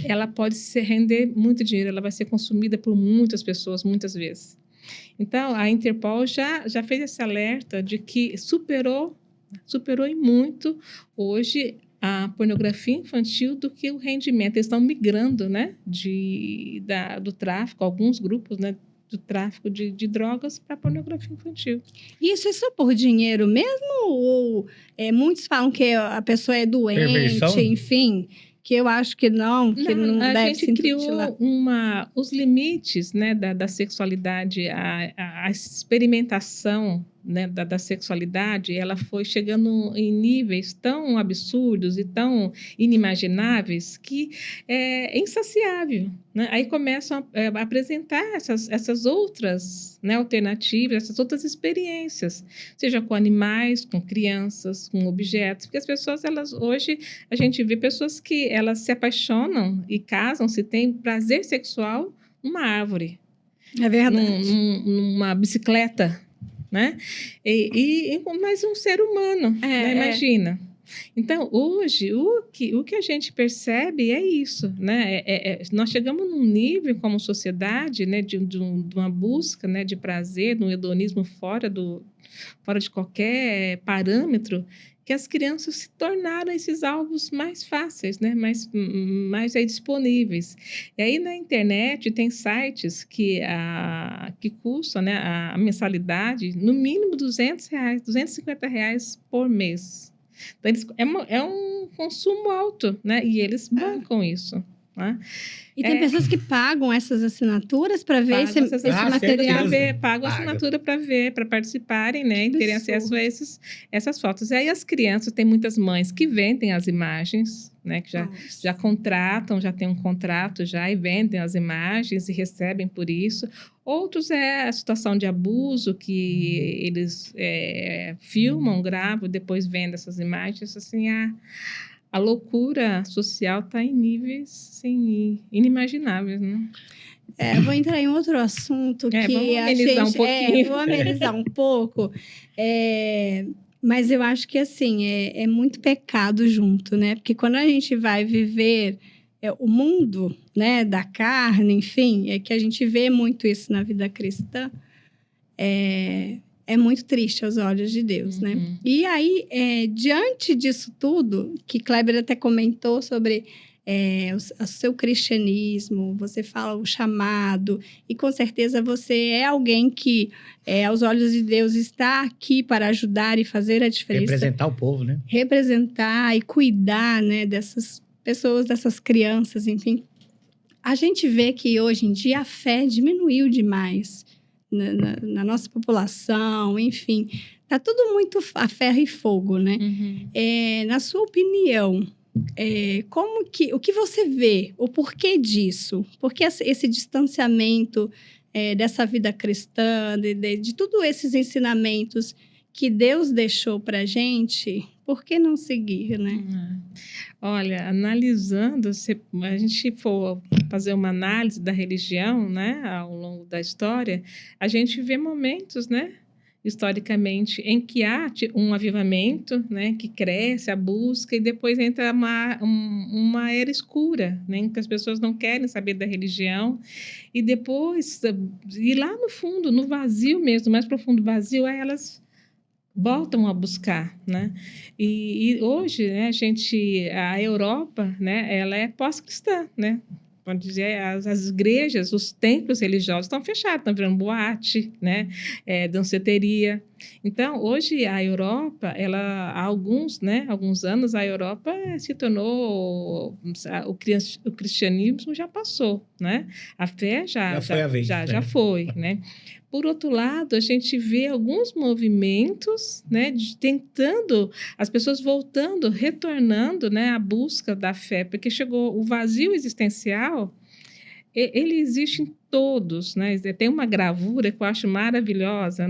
ela pode render muito dinheiro, ela vai ser consumida por muitas pessoas, muitas vezes. Então, a Interpol já fez esse alerta de que superou em muito hoje a pornografia infantil do que o rendimento. Eles estão migrando, né, do tráfico, alguns grupos, né, do tráfico de drogas para pornografia infantil. Isso é só por dinheiro mesmo? Ou muitos falam que a pessoa é doente, perversão? Enfim, que eu acho que não deve se intitular. A gente criou os limites, né, da sexualidade, a experimentação, né, da sexualidade, ela foi chegando em níveis tão absurdos e tão inimagináveis que é insaciável, né? Aí começam a apresentar essas outras, né, alternativas, essas outras experiências, seja com animais, com crianças, com objetos, porque as pessoas, hoje a gente vê pessoas que elas se apaixonam e casam-se, têm prazer sexual numa árvore. É verdade. Numa bicicleta, né? Mas um ser humano, né? Imagina. Então, hoje, o que a gente percebe é isso, né? Nós chegamos num nível como sociedade, né, de uma busca, né, de prazer, de um hedonismo fora de qualquer parâmetro, que as crianças se tornaram esses alvos mais fáceis, né? mais disponíveis. E aí, na internet, tem sites que custam, né, a mensalidade, no mínimo R$200, R$250 por mês. Então, é um consumo alto, né? E eles bancam isso. Né? E tem pessoas que pagam essas assinaturas para ver esse material. Pagam assinatura para ver, para participarem, né? E terem acesso a essas fotos. E aí as crianças, tem muitas mães que vendem as imagens, né? Que já contratam, já tem um contrato já e vendem as imagens e recebem por isso. Outros é a situação de abuso, que eles filmam, gravam, depois vendem essas imagens. Assim, a loucura social está em níveis assim, inimagináveis, né? Vou entrar em outro assunto que vamos amenizar um pouquinho. Vou amenizar um pouco. Mas eu acho que, assim, é muito pecado junto, né? Porque quando a gente vai viver o mundo, né, da carne, enfim, é que a gente vê muito isso na vida cristã, é muito triste aos olhos de Deus, né? E aí, diante disso tudo, que Kleber até comentou sobre o seu cristianismo, você fala o chamado, e com certeza você é alguém que, aos olhos de Deus, está aqui para ajudar e fazer a diferença. Representar o povo, né? Representar e cuidar, né, dessas pessoas, dessas crianças, enfim. a gente vê que hoje em dia a fé diminuiu demais na nossa população, enfim. Está tudo muito a ferro e fogo, né? Na sua opinião, o que você vê? O porquê disso? Por que esse distanciamento dessa vida cristã, de todos esses ensinamentos que Deus deixou para a gente? Por que não seguir, né? Olha, analisando, se a gente for fazer uma análise da religião, né, ao longo da história, a gente vê momentos, né, historicamente, em que há um avivamento, né, que cresce, a busca, e depois entra uma era escura, né, em que as pessoas não querem saber da religião, e depois, e lá no fundo, no vazio mesmo, mais profundo vazio, elas voltam a buscar, né? E hoje, né, a Europa, né, ela é pós-cristã, né? Pode dizer, as igrejas, os templos religiosos estão fechados, estão virando boate, né? Danceteria. Então, hoje a Europa, há alguns anos, a Europa se tornou, o cristianismo já passou, né? A fé já foi a vez, já foi, né? Por outro lado, a gente vê alguns movimentos, né, tentando, as pessoas voltando, retornando, né, à busca da fé, porque chegou o vazio existencial, ele existe em todos, né? Tem uma gravura que eu acho maravilhosa,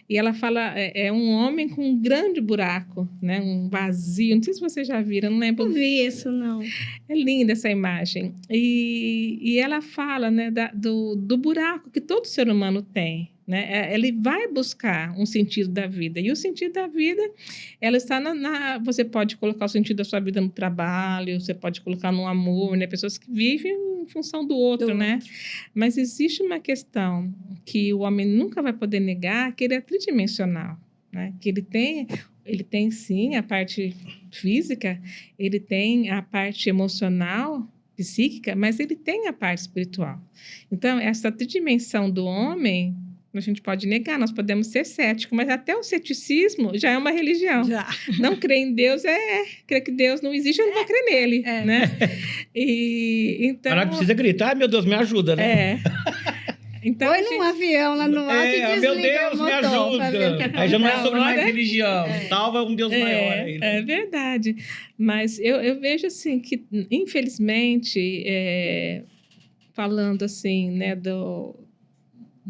e ela fala, é um homem com um grande buraco, né? Um vazio, não sei se vocês já viram, não lembro. Não vi isso, não. É linda essa imagem. E ela fala, né, do buraco que todo ser humano tem, né? Ele vai buscar um sentido da vida. E o sentido da vida, ela está você pode colocar o sentido da sua vida no trabalho, você pode colocar no amor, né? Pessoas que vivem em função do outro, né? Mas existe uma questão que o homem nunca vai poder negar, que ele é tridimensional, né? Que ele tem sim a parte física, ele tem a parte emocional, psíquica, mas ele tem a parte espiritual. Então, essa tridimensão do homem, a gente pode negar, nós podemos ser céticos, mas até o ceticismo já é uma religião. Já. Não crer em Deus crer que Deus não existe, eu não vou crer nele, né? Então, Ela precisa gritar, meu Deus, me ajuda, né? Então, Põe num avião lá no alto e desliga meu Deus, o motor, me ajuda. Aí já não é sobre mais religião. Salva um Deus maior aí. É verdade. Mas eu vejo assim que, infelizmente, falando assim, né, de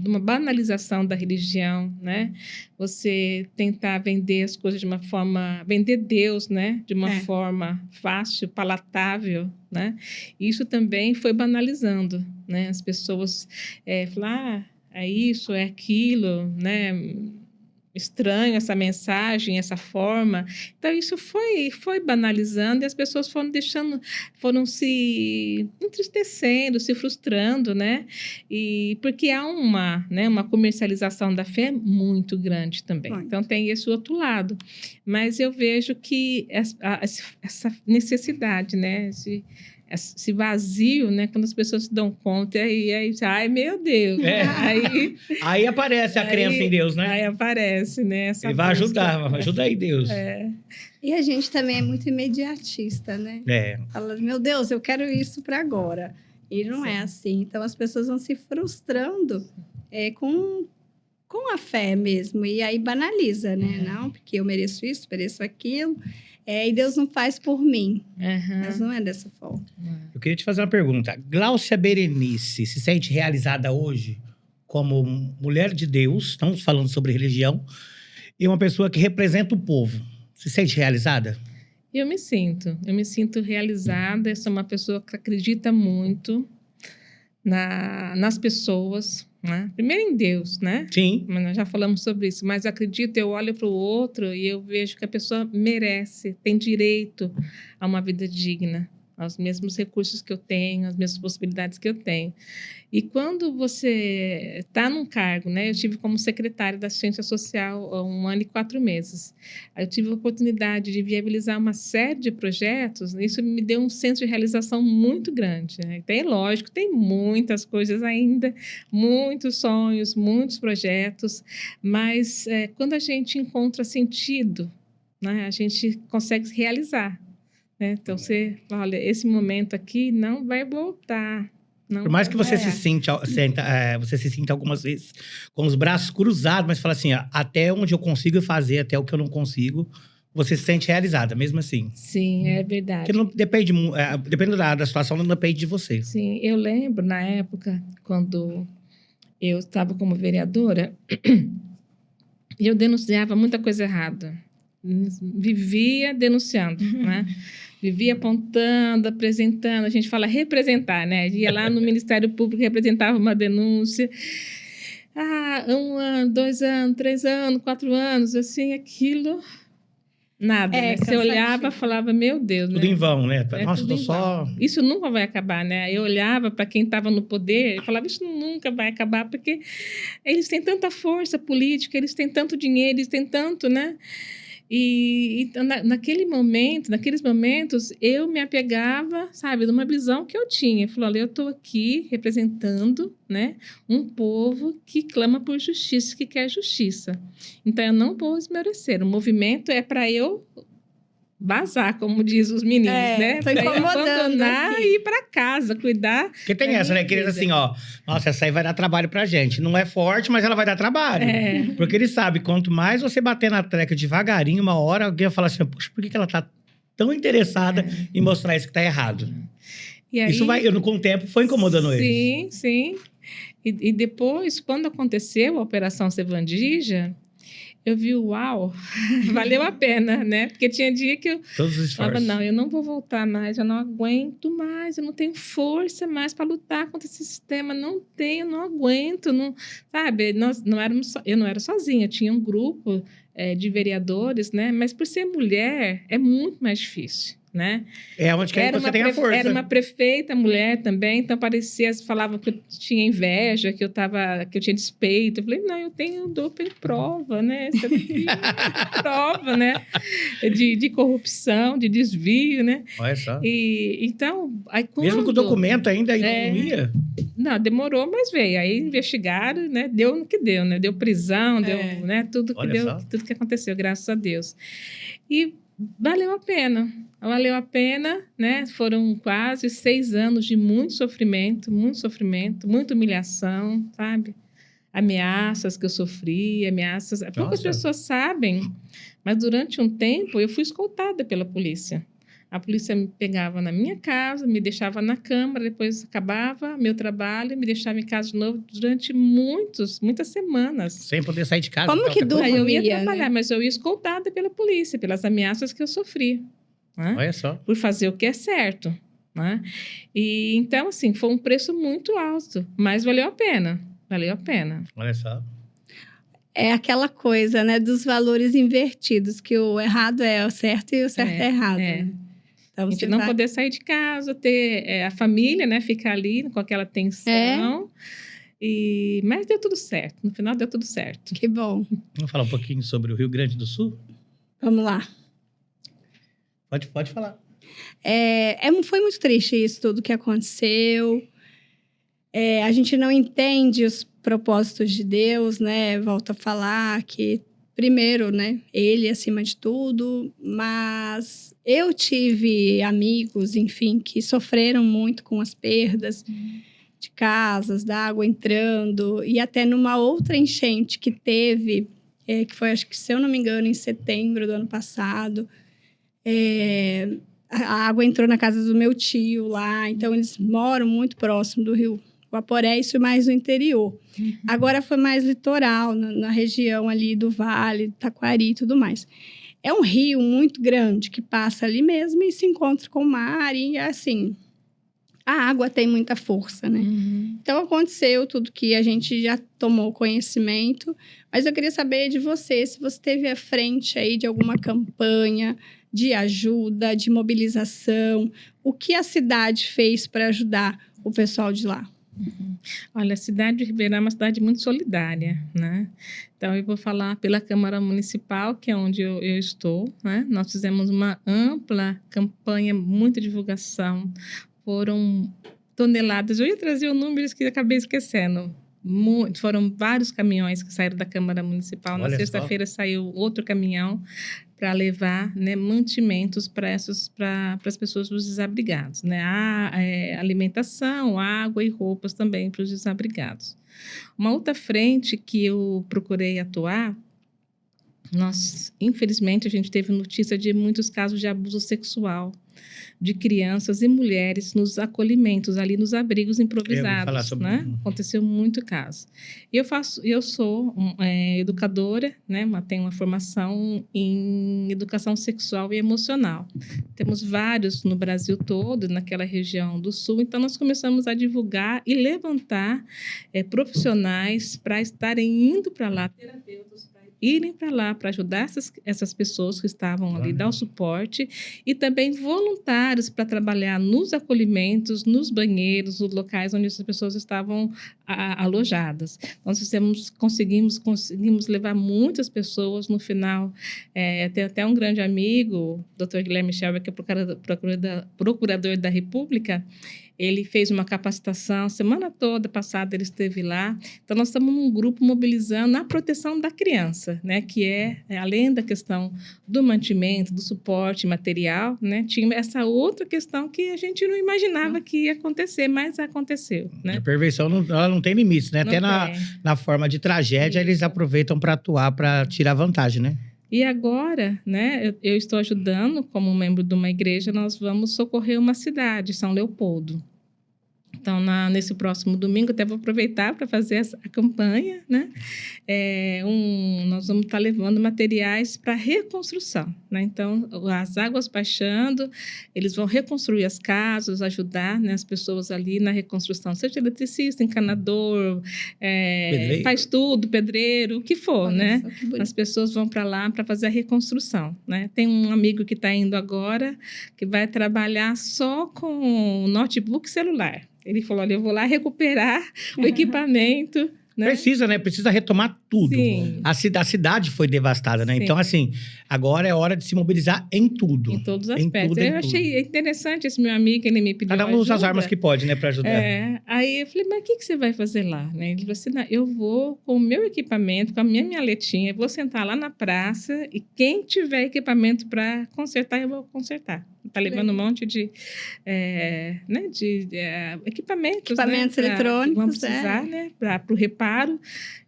uma banalização da religião, né? Você tentar vender as coisas de uma forma, vender Deus, né? De uma forma fácil, palatável, né? Isso também foi banalizando, né? As pessoas falam, é isso, é aquilo, né? Estranho essa mensagem, essa forma. Então, isso foi banalizando e as pessoas foram se entristecendo, se frustrando, né? E porque há uma comercialização da fé muito grande também. Muito. Então, tem esse outro lado. Mas eu vejo que essa necessidade, né? Esse vazio, né? Quando as pessoas se dão conta, aí ai, meu Deus. Aí aparece a crença em Deus, né? Aí aparece, né? Ele vai ajudar, ajuda aí, Deus. E a gente também é muito imediatista, né? Fala, meu Deus, eu quero isso para agora. E não é assim. Então, as pessoas vão se frustrando com a fé mesmo. E aí banaliza, né? Não, porque eu mereço isso, mereço aquilo. E Deus não faz por mim. Mas não é dessa forma. Eu queria te fazer uma pergunta. Gláucia Berenice se sente realizada hoje como mulher de Deus, estamos falando sobre religião, e uma pessoa que representa o povo. Se sente realizada? Eu me sinto realizada. Eu sou uma pessoa que acredita muito nas pessoas, né? Primeiro em Deus, né? Sim. Mas nós já falamos sobre isso. Mas acredito, eu olho para o outro e eu vejo que a pessoa merece, tem direito a uma vida digna, aos mesmos recursos que eu tenho, as mesmas possibilidades que eu tenho. E quando você está num cargo, né? Eu tive como secretária da Assistência Social há 1 ano e 4 meses. Eu tive a oportunidade de viabilizar uma série de projetos, e isso me deu um senso de realização muito grande, né? Tem, lógico, tem muitas coisas ainda, muitos sonhos, muitos projetos, mas quando a gente encontra sentido, né? A gente consegue realizar. né? Então, você, olha, esse momento aqui não vai voltar. Não Por mais que você vai. você se sinta algumas vezes com os braços cruzados, mas fala assim, ó, até onde eu consigo fazer, até o que eu não consigo, você se sente realizada, mesmo assim. Sim, é Porque verdade. não depende, depende da situação, não depende de você. Sim, eu lembro na época, quando eu estava como vereadora, eu denunciava muita coisa errada. Vivia denunciando, né? Vivia apontando, apresentando. A gente fala representar, né? Ia lá no Ministério Público, representava uma denúncia. 1 ano, 2 anos, 3 anos, 4 anos, assim, aquilo... Nada, né? Você cansativo. olhava e falava, meu Deus, Tudo né? em vão, né? É Nossa, tudo tô em só... vão. Isso nunca vai acabar, né? Eu olhava para quem estava no poder e falava, isso nunca vai acabar, porque eles têm tanta força política, eles têm tanto dinheiro, eles têm tanto, né? E naqueles momentos, eu me apegava, sabe, numa visão que eu tinha. Eu falei, olha, eu estou aqui representando, né, um povo que clama por justiça, que quer justiça. Então, eu não vou esmorecer. O movimento é para eu vazar, como diz os meninos, né? Tô Para eu incomodando abandonar aqui. e ir para casa, cuidar. Porque tem da essa, minha né? Que eles vida. assim, ó... Nossa, essa aí vai dar trabalho pra gente. Não é forte, mas ela vai dar trabalho. É. Porque ele sabe, quanto mais você bater na treca devagarinho, uma hora alguém vai falar assim, poxa, por que ela tá tão interessada em mostrar isso que tá errado? E aí, Isso vai, com o tempo, foi incomodando eles. Sim, sim. E depois, quando aconteceu a Operação Sevandija, eu vi, uau, valeu a pena, né? Porque tinha dia que eu Todos os falava, esforços. não, eu não vou voltar mais, eu não aguento mais, eu não tenho força mais para lutar contra esse sistema, não tenho, não aguento, não, sabe? Nós não éramos, eu não era sozinha, tinha um grupo de vereadores, né? Mas por ser mulher, é muito mais difícil, né? É onde que você tem a força. Era uma prefeita mulher também, então parecia, falava que eu tinha inveja, que eu tinha despeito. Eu falei, não, eu dou prova, né? Isso aqui é prova, né? De corrupção, de desvio, né? Olha só. Então, aí quando... Mesmo com o documento ainda não ia? Não, demorou, mas veio. Aí investigaram, né? Deu no que deu, né? Deu prisão, deu, né? Tudo que Olha deu, só. tudo que aconteceu, graças a Deus. E valeu a pena. Valeu a pena, né? Foram quase 6 anos de muito sofrimento, muita humilhação, sabe? Ameaças que eu sofri, ameaças... Poucas pessoas sabem, mas durante um tempo eu fui escoltada pela polícia. A polícia me pegava na minha casa, me deixava na Câmara, depois acabava meu trabalho, me deixava em casa de novo durante muitas semanas. Sem poder sair de casa. Como que Aí eu ia dormia, trabalhar, né? mas eu ia escoltada pela polícia, pelas ameaças que eu sofri. Né? Olha só. Por fazer o que é certo. Né? E, então, assim, foi um preço muito alto, mas valeu a pena. Valeu a pena. Olha só. É aquela coisa, né, dos valores invertidos, que o errado é o certo e o certo é errado. É. Né? Então, A você gente não vai... poder sair de casa, ter a família, né, ficar ali com aquela tensão. Mas deu tudo certo. No final deu tudo certo. Que bom. Vamos falar um pouquinho sobre o Rio Grande do Sul? Vamos lá. Pode falar. Foi muito triste isso tudo que aconteceu. A gente não entende os propósitos de Deus, né? Volto a falar que, primeiro, né? Ele acima de tudo. Mas eu tive amigos, enfim, que sofreram muito com as perdas de casas, da água entrando. E até numa outra enchente que teve, que foi, acho que, se eu não me engano, em setembro do ano passado. A água entrou na casa do meu tio lá. Então, eles moram muito próximo do Rio Guaporé, isso mais no interior. Uhum. Agora foi mais litoral, na região ali do Vale, do Taquari e tudo mais. É um rio muito grande que passa ali mesmo e se encontra com o mar e, assim, a água tem muita força, né? Uhum. Então, aconteceu tudo que a gente já tomou conhecimento, mas eu queria saber de você, se você esteve à frente aí de alguma campanha de ajuda, de mobilização, o que a cidade fez para ajudar o pessoal de lá? Olha, a cidade de Ribeirão é uma cidade muito solidária, né? Então, eu vou falar pela Câmara Municipal, que é onde eu estou, né? Nós fizemos uma ampla campanha, muita divulgação, foram toneladas. Eu ia trazer o número que acabei esquecendo. Foram vários caminhões que saíram da Câmara Municipal. Olha Na sexta-feira saiu outro caminhão para levar, né, mantimentos para as pessoas dos desabrigados, né? Alimentação, água e roupas também para os desabrigados. Uma outra frente que eu procurei atuar, infelizmente, a gente teve notícia de muitos casos de abuso sexual de crianças e mulheres nos acolhimentos, ali nos abrigos improvisados, né? Aconteceu muito caso. Eu sou educadora, né? Tenho uma formação em educação sexual e emocional. Temos vários no Brasil todo, naquela região do Sul, então nós começamos a divulgar e levantar profissionais para estarem indo para lá, terapeutas, irem para lá para ajudar essas pessoas que estavam ali, dar o suporte, e também voluntários para trabalhar nos acolhimentos, nos banheiros, nos locais onde essas pessoas estavam alojadas. Nós conseguimos levar muitas pessoas no final. Tem até um grande amigo, o Dr. Guilherme Shelby, que é procurador da República. Ele fez uma capacitação, semana toda passada ele esteve lá. Então, nós estamos num grupo mobilizando a proteção da criança, né? Que além da questão do mantimento, do suporte material, né? Tinha essa outra questão que a gente não imaginava que ia acontecer, mas aconteceu, né? A perversão ela não tem limites, né? Até na forma de tragédia, eles aproveitam para atuar, para tirar vantagem, né? E agora, né, eu estou ajudando, como membro de uma igreja, nós vamos socorrer uma cidade, São Leopoldo. Então, nesse próximo domingo, até vou aproveitar para fazer a campanha, né? Nós vamos estar levando materiais para reconstrução, né? Então, as águas baixando, eles vão reconstruir as casas, ajudar, né, as pessoas ali na reconstrução, seja eletricista, encanador, faz tudo, pedreiro, o que for, olha, né? As pessoas vão para lá para fazer a reconstrução, né? Tem um amigo que está indo agora, que vai trabalhar só com notebook e celular. Ele falou, olha, eu vou lá recuperar o equipamento, né? Precisa, né? Precisa retomar tudo. Sim. A cidade foi devastada, né? Sim. Então, assim, agora é hora de se mobilizar em tudo. Em todos os aspectos. Eu achei interessante esse meu amigo, ele me pediu Cada um usa as armas que pode, né? Para ajudar. Aí eu falei, mas o que você vai fazer lá? Né? Ele falou assim, não, eu vou com o meu equipamento, com a minha maletinha, vou sentar lá na praça e quem tiver equipamento para consertar, eu vou consertar. Está levando um monte de equipamentos eletrônicos, vamos precisar, né, para o reparo.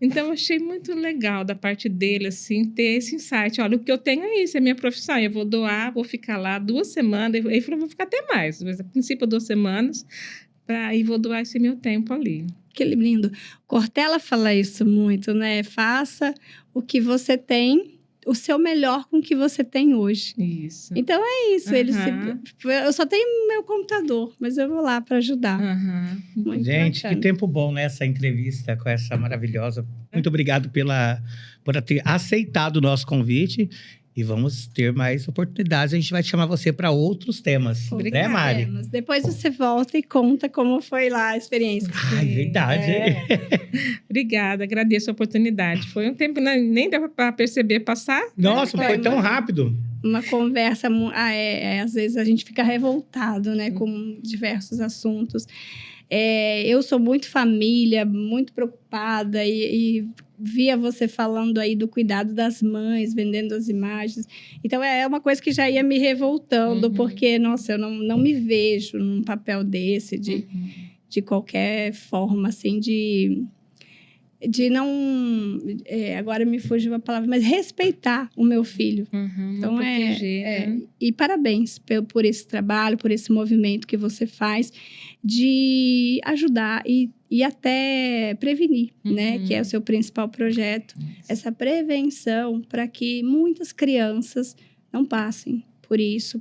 Então, eu achei muito legal da parte dele, assim, ter esse insight. Olha, o que eu tenho é isso, é minha profissão. Eu vou doar, vou ficar lá 2 semanas. Ele falou, vou ficar até mais, mas a princípio 2 semanas, e vou doar esse meu tempo ali. Que lindo. Cortella fala isso muito, né? Faça o que você tem, o seu melhor com o que você tem hoje. Isso. Então, é isso. Eu só tenho meu computador, mas eu vou lá para ajudar. Muito gente, bacana. Que tempo bom nessa entrevista com essa maravilhosa. Muito obrigado por ter aceitado o nosso convite. E vamos ter mais oportunidades. A gente vai chamar você para outros temas. Obrigada, né, Mari? Depois você volta e conta como foi lá a experiência. É verdade. Obrigada, agradeço a oportunidade. Foi um tempo, nem deu para perceber passar. Nossa, foi tão rápido. Uma conversa, às vezes a gente fica revoltado, né, com diversos assuntos. Eu sou muito família, muito preocupada e via você falando aí do cuidado das mães, vendendo as imagens. Então, é uma coisa que já ia me revoltando, porque, nossa, eu não me vejo num papel desse, de qualquer forma, assim, de não... agora me fugiu a palavra, mas respeitar o meu filho. Então, proteger, né? E parabéns por esse trabalho, por esse movimento que você faz de ajudar e até prevenir, né? Que é o seu principal projeto. Essa prevenção para que muitas crianças não passem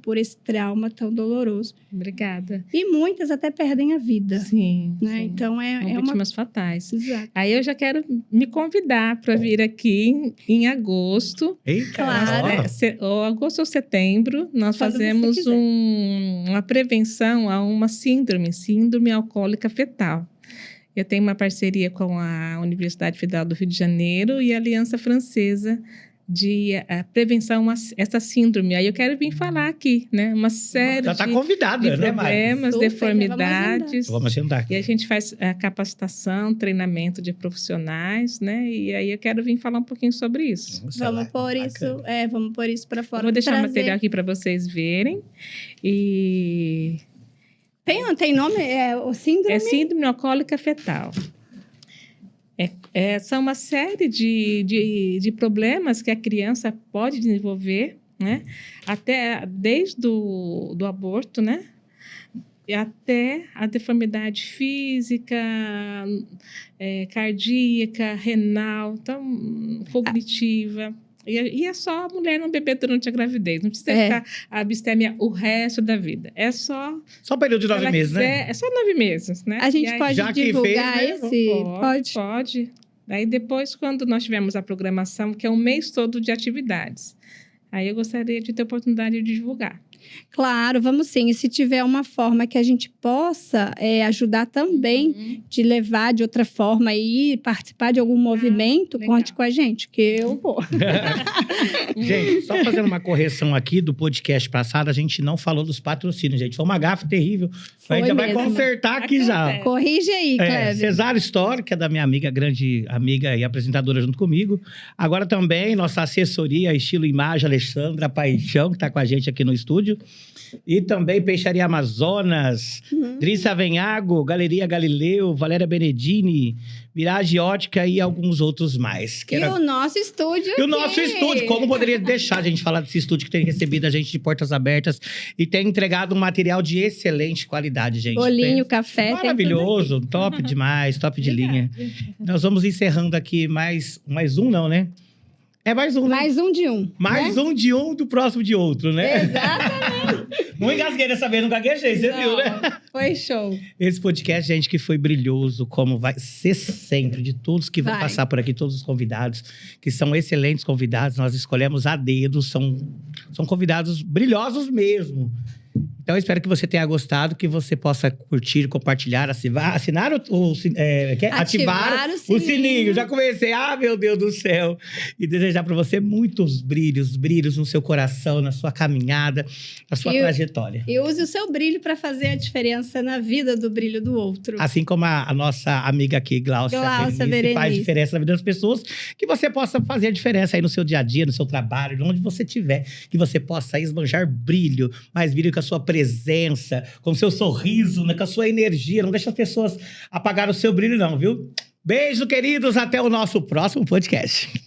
por esse trauma tão doloroso. Obrigada. E muitas até perdem a vida. Sim. Né? Sim. Então, vítimas fatais. Exato. Aí eu já quero me convidar para vir aqui em agosto. Eita, claro. Agosto ou setembro, nós fazemos uma prevenção a uma síndrome alcoólica fetal. Eu tenho uma parceria com a Universidade Federal do Rio de Janeiro e a Aliança Francesa prevenção a essa síndrome. Aí eu quero vir falar aqui, né? Uma série Já está de convidada, né, Mari? problemas, Super, deformidades. Vamos agendar. E a gente faz capacitação, treinamento de profissionais, né? E aí eu quero vir falar um pouquinho sobre isso. Vamos pôr isso para fora. Vou deixar o trazer. material aqui para vocês verem. E Tem nome? O síndrome? é síndrome alcoólica fetal. São uma série de problemas que a criança pode desenvolver, né? Até desde do aborto, né? E até a deformidade física, cardíaca, renal, então, cognitiva. E é só a mulher não beber durante a gravidez. Não precisa ficar abstêmia o resto da vida. É só... Só um período de 9 meses, né? É só 9 meses, né? A gente pode já que divulgar fez, né? esse? Pode. Aí depois, quando nós tivermos a programação, que é um mês todo de atividades, aí eu gostaria de ter a oportunidade de divulgar. Claro, vamos sim. E se tiver uma forma que a gente possa ajudar também, de levar de outra forma e participar de algum movimento, legal. conte com a gente, que eu vou. Gente, só fazendo uma correção aqui do podcast passado, a gente não falou dos patrocínios, gente. Foi uma gafe terrível. A gente já vai mesmo. consertar aqui já. Acontece. Corrige aí, Cleber. Cesário Store, que é da minha amiga, grande amiga e apresentadora junto comigo. Agora também nossa assessoria, estilo imagem, Alexandra Paixão, que está com a gente aqui no estúdio. E também Peixaria Amazonas, Drissa Venhago, Galeria Galileu, Valéria Benedini, Mirage Ótica e alguns outros mais. E o nosso estúdio E o aqui. nosso estúdio, como poderia deixar a gente falar desse estúdio que tem recebido a gente de portas abertas e tem entregado um material de excelente qualidade, gente. Bolinho, café, tem Maravilhoso, top demais, top de linha. Nós vamos encerrando aqui mais um não, né? É mais um, né? Mais um de um. Mais um de um do próximo de outro, né? Exatamente. Não engasguei dessa vez, não gaguejei, você viu, né? Foi show. Esse podcast, gente, que foi brilhoso, como vai ser sempre, de todos que vão passar por aqui, todos os convidados, que são excelentes convidados, nós escolhemos a dedo, são convidados brilhosos mesmo. Então, eu espero que você tenha gostado, que você possa curtir, compartilhar, assinar ativar o sininho. Já comecei, meu Deus do céu. E desejar para você muitos brilhos no seu coração, na sua caminhada, na sua trajetória. E use o seu brilho para fazer a diferença na vida do brilho do outro. Assim como a nossa amiga aqui, Glaucia Berenice, faz diferença na vida das pessoas, que você possa fazer a diferença aí no seu dia a dia, no seu trabalho, onde você estiver, que você possa esbanjar brilho, mais brilho com a sua presença, com o seu sorriso, né, com a sua energia. Não deixa as pessoas apagar o seu brilho não, viu? Beijo, queridos. Até o nosso próximo podcast.